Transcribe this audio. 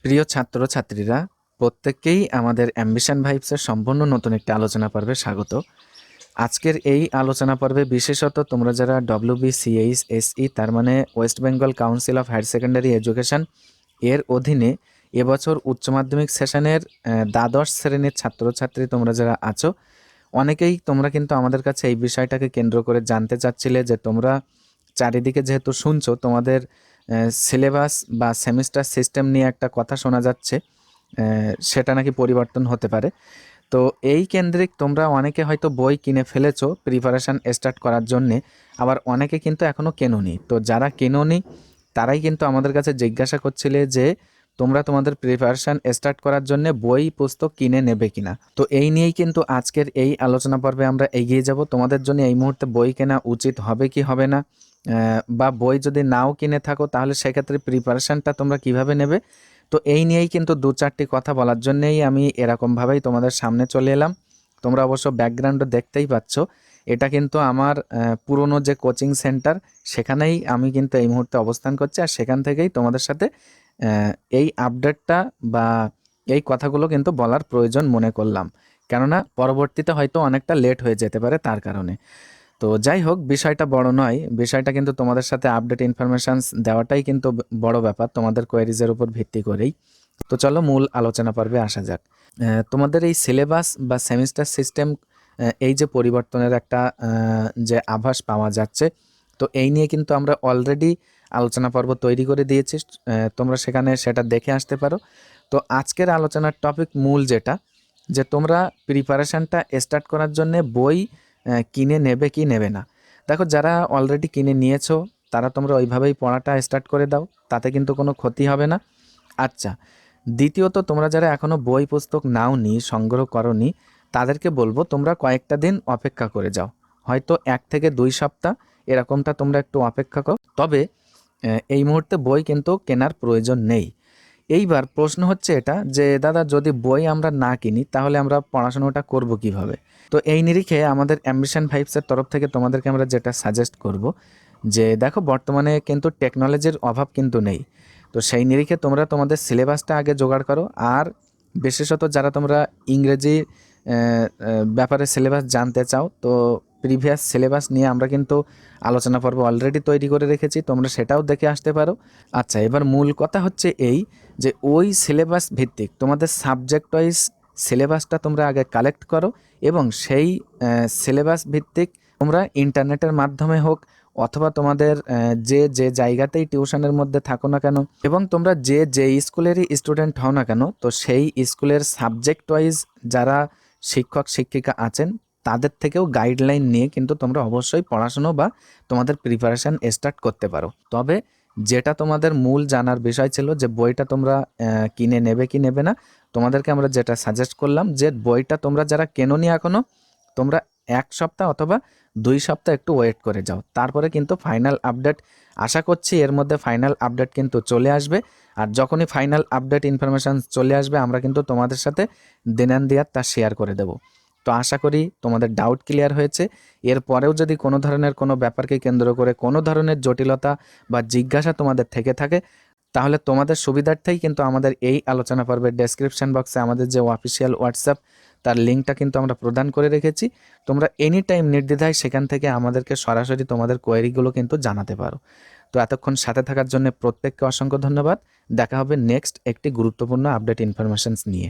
প্রিয় ছাত্রছাত্রীরা, প্রত্যেককেই আমাদের অ্যাম্বিশন ভাইবসের সম্পূর্ণ নতুন একটি আলোচনা পর্বে স্বাগত। আজকের এই আলোচনা পর্বে বিশেষত তোমরা যারা WBCHSE তার মানে West Bengal council of higher secondary education এর অধীনে এবছর উচ্চ মাধ্যমিক সেশনের দ্বাদশ শ্রেণীর ছাত্রছাত্রী তোমরা যারা আছো, অনেকেই তোমরা কিন্তু আমাদের কাছে এই বিষয়টাকে কেন্দ্র করে জানতে চাচ্ছিলে যে তোমরা চারিদিকে যেহেতু শুনছো তোমাদের সিলেবাস বা সেমিস্টার সিস্টেম নিয়ে একটা কথা শোনা যাচ্ছে, সেটা নাকি পরিবর্তন হতে পারে। তো এই কেন্দ্রিক তোমরা অনেকে হয়তো বই কিনে ফেলেছো প্রিপারেশান স্টার্ট করার জন্যে, আবার অনেকে কিন্তু এখনও কেনোনি। তো যারা কেনোনি তারাই কিন্তু আমাদের কাছে জিজ্ঞাসা করছিলে যে তোমরা তোমাদের প্রিপারেশান স্টার্ট করার জন্য বই পুস্তক কিনে নেবে কিনা। তো এই নিয়েই কিন্তু আজকের এই আলোচনা পর্বে আমরা এগিয়ে যাব। তোমাদের জন্য এই মুহূর্তে বই কেনা উচিত হবে কি হবে না, বা বই যদি নাও কিনে থাকো তাহলে সেক্ষেত্রে প্রিপারেশানটা তোমরা কিভাবে নেবে। তো এই নিয়েই কিন্তু দু চারটি কথা বলার জন্যেই আমি এরকমভাবেই তোমাদের সামনে চলে এলাম। তোমরা অবশ্য ব্যাকগ্রাউন্ডে দেখতেই পাচ্ছ, এটা কিন্তু আমার পুরনো যে কোচিং সেন্টার, সেখানেই আমি কিন্তু এই মুহূর্তে অবস্থান করছি। আর সেখান থেকেই তোমাদের সাথে এই আপডেটটা বা এই কথাগুলো কিন্তু বলার প্রয়োজন মনে করলাম, কেননা পরবর্তীতে হয়তো অনেকটা লেট হয়ে যেতে পারে তার কারণে। তো যাই হোক, বিষয়টা বড় নয়, বিষয়টা কিন্তু তোমাদের সাথে আপডেট ইনফরমেশনস দেওয়াটাই কিন্তু বড় ব্যাপার, তোমাদের কোয়ারিজের উপর ভিত্তি করেই। তো চলো মূল আলোচনা পর্বে আসা যাক। তোমাদের এই সিলেবাস বা সেমিস্টার সিস্টেম, এই যে পরিবর্তনের একটা যে আভাস পাওয়া যাচ্ছে, তো এই নিয়ে কিন্তু আমরা অলরেডি আলোচনা পর্ব তৈরি করে দিয়েছি, তোমরা সেখানে সেটা দেখে আসতে পারো। তো আজকের আলোচনার টপিক মূল যেটা, যে তোমরা প্রিপারেশানটা স্টার্ট করার জন্য বই কিনে নেবে কি নেবে না। দেখো, যারা অলরেডি কিনে নিয়েছো তারা তোমরা ওইভাবেই পড়াটা স্টার্ট করে দাও, তাতে কিন্তু কোনো ক্ষতি হবে না। আচ্ছা, দ্বিতীয়ত তোমরা যারা এখনও বই পুস্তক নাওনি, সংগ্রহ করনি, তাদেরকে বলবো তোমরা কয়েকটা দিন অপেক্ষা করে যাও, হয়তো 1 থেকে 2 সপ্তাহ এরকমটা তোমরা একটু অপেক্ষা করো। তবে এই মুহূর্তে বই কিন্তু কেনার প্রয়োজন নেই। এইবার প্রশ্ন হচ্ছে এটা যে দাদা, যদি বই আমরা না কিনি তাহলে আমরা পড়াশোনাটা করব কিভাবে। তো এই নিরিখে আমাদের অ্যাম্বিশন ভাইবসের তরফ থেকে তোমাদেরকে আমরা যেটা সাজেস্ট করব, যে দেখো বর্তমানে কিন্তু টেকনোলজির অভাব কিন্তু নেই। তো সেই নিরিখে তোমরা তোমাদের সিলেবাসটা আগে জোগাড় করো। আর বিশেষত যারা তোমরা ইংরেজি ব্যাপারে সিলেবাস জানতে চাও, তো প্রিভিয়াস সিলেবাস নিয়ে আমরা কিন্তু আলোচনা পর্ব অলরেডি তৈরি করে রেখেছি, তোমরা সেটাও দেখে আসতে পারো। আচ্ছা, এবার মূল কথা হচ্ছে এই যে ওই সিলেবাস ভিত্তিক তোমাদের সাবজেক্ট ওয়াইজ সিলেবাসটা তোমরা আগে কালেক্ট করো, এবং সেই সিলেবাস ভিত্তিক তোমরা ইন্টারনেটের মাধ্যমে হোক অথবা তোমাদের যে যে জায়গাতেই টিউশনের মধ্যে থাকো না কেন, এবং তোমরা যে যে স্কুলেরই স্টুডেন্ট হও না কেন, তো সেই স্কুলের সাবজেক্ট ওয়াইজ যারা শিক্ষক শিক্ষিকা আছেন তাদের থেকেও গাইডলাইন নিয়ে কিন্তু তোমরা অবশ্যই পড়াশুনো বা তোমাদের প্রিপারেশান স্টার্ট করতে পারো। তবে যেটা তোমাদের মূল জানার বিষয় ছিল যে বইটা তোমরা কিনে নেবে কি নেবে না, তোমাদেরকে আমরা যেটা সাজেস্ট করলাম যে বইটা তোমরা যারা কেনোনি এখনও, তোমরা 1 সপ্তাহ অথবা 2 সপ্তাহ একটু ওয়েট করে যাও, তারপরে কিন্তু ফাইনাল আপডেট আশা করছি এর মধ্যে ফাইনাল আপডেট কিন্তু চলে আসবে। আর যখনই ফাইনাল আপডেট ইনফরমেশান চলে আসবে আমরা কিন্তু তোমাদের সাথে দেনান দেয়ার তা শেয়ার করে দেব। তো আশা করি তোমাদের ডাউট ক্লিয়ার হয়েছে। এরপরেও যদি কোনো ধরনের কোনো ব্যাপারকে কেন্দ্র করে কোনো ধরনের জটিলতা বা জিজ্ঞাসা তোমাদের থেকে থাকে, তাহলে তোমাদের সুবিধার্থেই কিন্তু আমাদের এই আলোচনা পর্বের ডেসক্রিপশন বক্সে আমাদের যে অফিসিয়াল হোয়াটসঅ্যাপ, তার লিঙ্কটা কিন্তু আমরা প্রদান করে রেখেছি। তোমরা এনি টাইম নির্দ্বিধায় সেখান থেকে আমাদেরকে সরাসরি তোমাদের কোয়েরিগুলো কিন্তু জানাতে পারো। তো এতক্ষণ সাথে থাকার জন্য প্রত্যেককে অসংখ্য ধন্যবাদ। দেখা হবে নেক্সট একটি গুরুত্বপূর্ণ আপডেট ইনফরমেশনস নিয়ে।